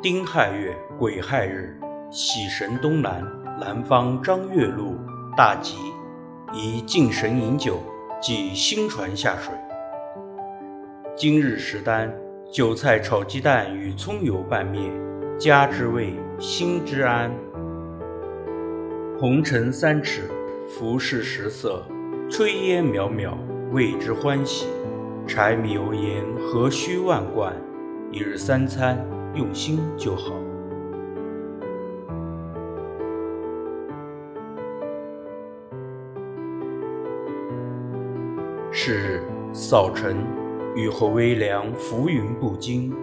丁亥月癸亥日，喜神东南，南方张月路，大吉，宜敬神饮酒，即新船下水。今日食单：韭菜炒鸡蛋与葱油拌面，家之味，心之安。红尘3尺，浮世10色，炊烟渺渺，谓之欢喜。柴米油盐何须万贯，一日3餐，用心就好。是日，扫尘，雨后微凉，浮云不惊，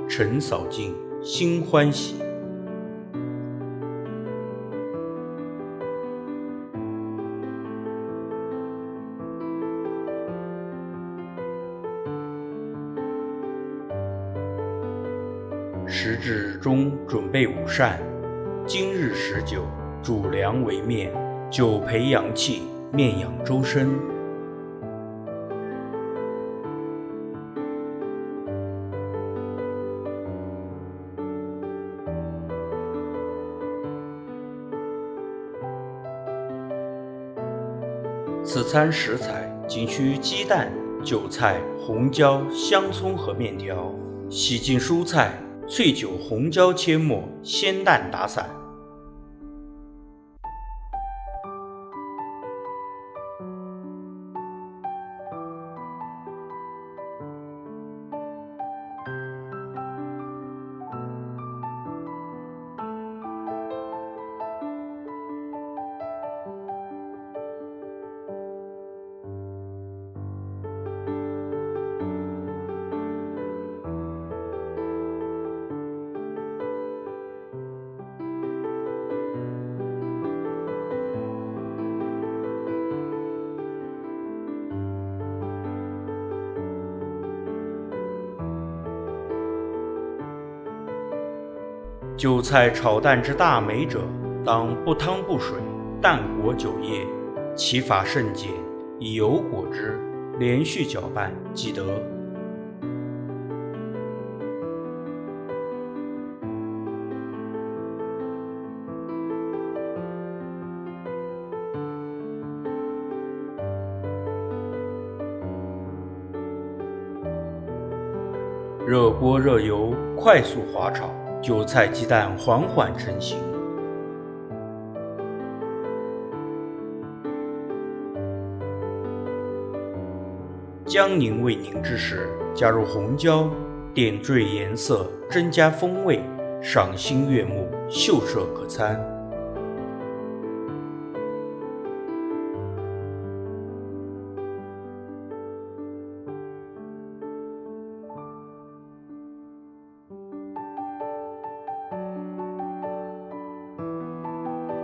尘扫尽，心欢喜。时至日中，准备午膳。今日食酒，主粮为面，酒培阳气，面养周身。此餐食材仅需鸡蛋、韭菜、红椒、香葱和面条，洗净蔬菜，萃酒、红椒切末，鲜蛋打散。韭菜炒蛋之大美者，当不汤不水，蛋裹酒液，其法甚简，以油裹之，连续搅拌即得。热锅热油，快速滑炒，韭菜鸡蛋缓缓成型。将凝未凝之时，加入红椒，点缀颜色，增加风味，赏心悦目，秀色可餐。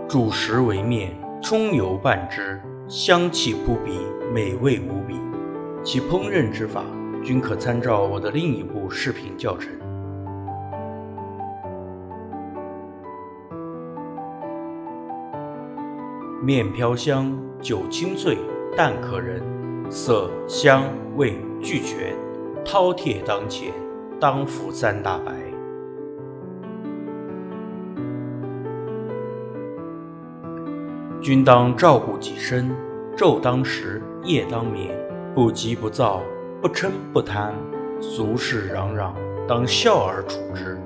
主食为面，葱油拌之，香气扑鼻，美味无比。其烹饪之法均可参照我的另一部视频教程。面飘香，酒清脆，蛋可人，色香味俱全，饕餮当前，当服3大白。君当照顾己身，昼当食，夜当眠，不急不躁，不嗔不贪，俗世攘攘，当笑而处之。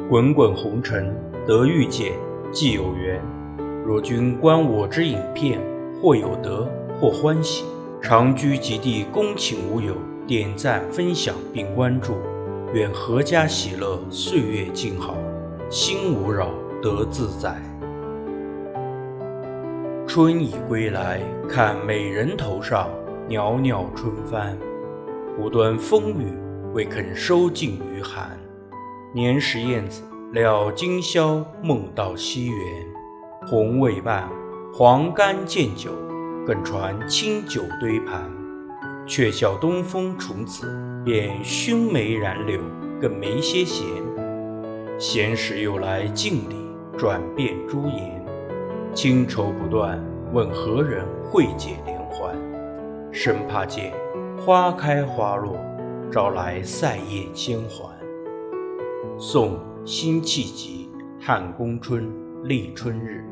滚滚红尘，得遇见，既有缘。若君观我之影片，或有得，或欢喜，常居极地，恭请无有，点赞分享并关注，愿阖家喜乐，岁月静好，心无扰，得自在。春已归来，看美人头上袅袅春帆。无端风雨，未肯收尽余寒。年时燕子，料今宵，梦到西园。红未半，黄干见酒，更传清酒堆盘。却笑东风从此，便熏眉染柳，更没些闲。闲时又来镜里，转变朱颜。清愁不断，问何人会解连环？生怕见花开花落，招来塞雁千环。宋辛弃疾《汉宫春·立春日》。